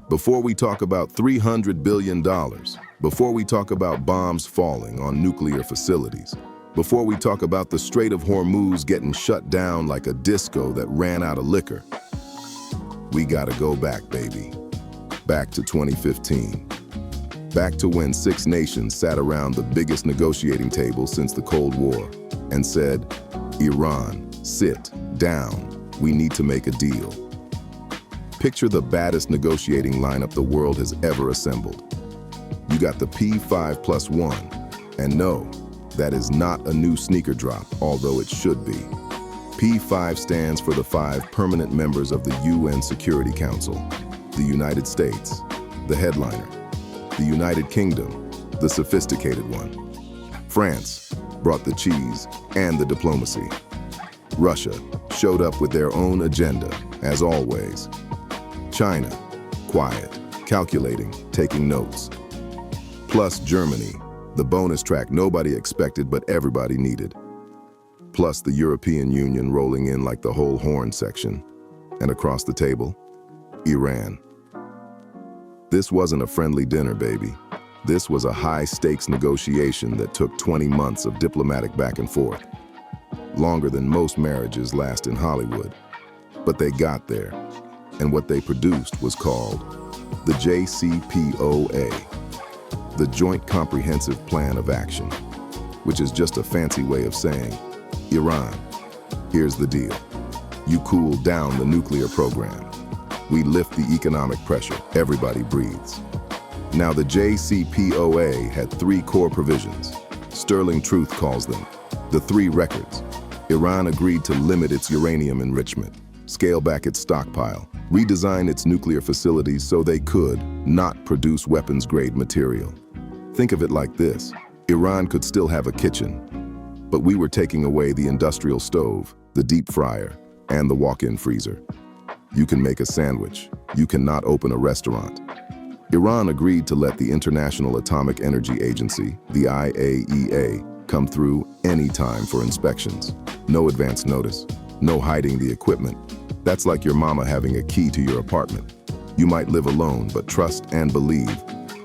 Before we talk about $300 billion, before we talk about bombs falling on nuclear facilities, before we talk about the Strait of Hormuz getting shut down like a disco that ran out of liquor, we gotta go back, baby. Back to 2015. Back to when 6 nations sat around the biggest negotiating table since the Cold War and said, Iran, sit down. We need to make a deal. Picture the baddest negotiating lineup the world has ever assembled. You got the P5+1, and no, that is not a new sneaker drop, although it should be. P5 stands for the 5 permanent members of the UN Security Council: the United States, the headliner; the United Kingdom, the sophisticated one; France brought the cheese and the diplomacy; Russia showed up with their own agenda, as always; China, quiet, calculating, taking notes; plus Germany, the bonus track nobody expected but everybody needed; plus the European Union rolling in like the whole horn section; and across the table, Iran. This wasn't a friendly dinner, baby. This was a high-stakes negotiation that took 20 months of diplomatic back and forth. Longer than most marriages last in Hollywood. But they got there, and what they produced was called the JCPOA, the Joint Comprehensive Plan of Action, which is just a fancy way of saying, Iran, here's the deal. You cool down the nuclear program. We lift the economic pressure. Everybody breathes. Now, the JCPOA had 3 core provisions. Sterling Truth calls them the 3 records. Iran agreed to limit its uranium enrichment, scale back its stockpile, redesign its nuclear facilities so they could not produce weapons-grade material. Think of it like this. Iran could still have a kitchen, but we were taking away the industrial stove, the deep fryer, and the walk-in freezer. You can make a sandwich. You cannot open a restaurant. Iran agreed to let the International Atomic Energy Agency, the IAEA, come through anytime for inspections. No advance notice. No hiding the equipment. That's like your mama having a key to your apartment. You might live alone, but trust and believe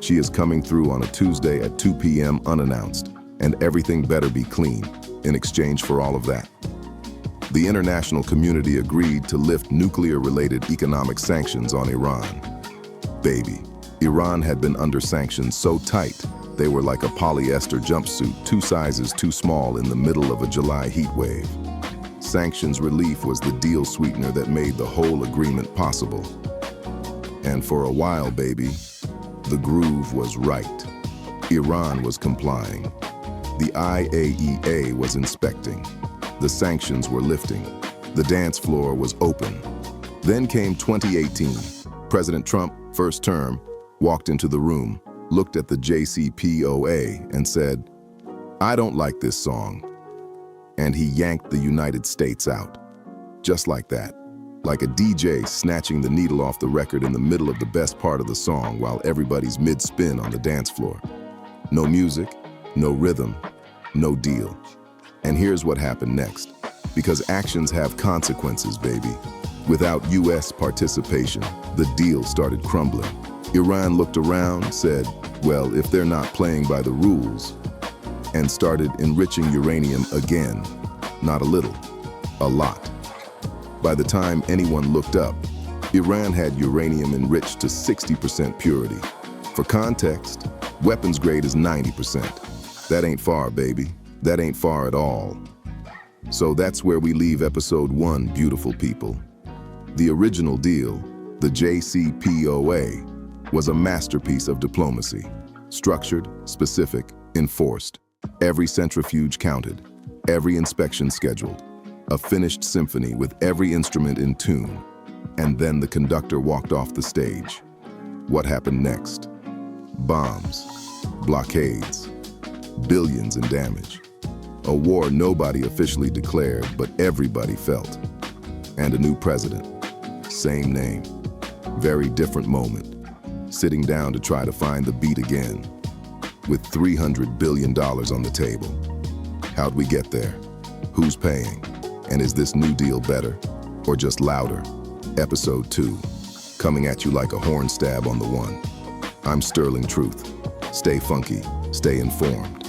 she is coming through on a Tuesday at 2 p.m. unannounced, and everything better be clean in exchange for all of that. The international community agreed to lift nuclear-related economic sanctions on Iran. Baby, Iran had been under sanctions so tight, they were like a polyester jumpsuit 2 sizes too small in the middle of a July heat wave. Sanctions relief was the deal sweetener that made the whole agreement possible. And for a while, baby, the groove was right. Iran was complying. The IAEA was inspecting. The sanctions were lifting. The dance floor was open. Then came 2018. President Trump, first term, walked into the room, looked at the JCPOA and said, "I don't like this song." And he yanked the United States out. Just like that. Like a DJ snatching the needle off the record in the middle of the best part of the song while everybody's mid-spin on the dance floor. No music, no rhythm, no deal. And here's what happened next. Because actions have consequences, baby. Without US participation, the deal started crumbling. Iran looked around, said, well, if they're not playing by the rules, and started enriching uranium again. Not a little, a lot. By the time anyone looked up, Iran had uranium enriched to 60% purity. For context, weapons grade is 90%. That ain't far, baby. That ain't far at all. So that's where we leave episode 1, beautiful people. The original deal, the JCPOA, was a masterpiece of diplomacy. Structured, specific, enforced. Every centrifuge counted, every inspection scheduled. A finished symphony with every instrument in tune. And then the conductor walked off the stage. What happened next? Bombs, blockades, billions in damage. A war nobody officially declared, but everybody felt. And a new president. Same name. Very different moment. Sitting down to try to find the beat again. With $300 billion on the table. How'd we get there? Who's paying? And is this new deal better? Or just louder? Episode 2. coming at you like a horn stab on the one. I'm Sterling Truth. Stay funky, stay informed.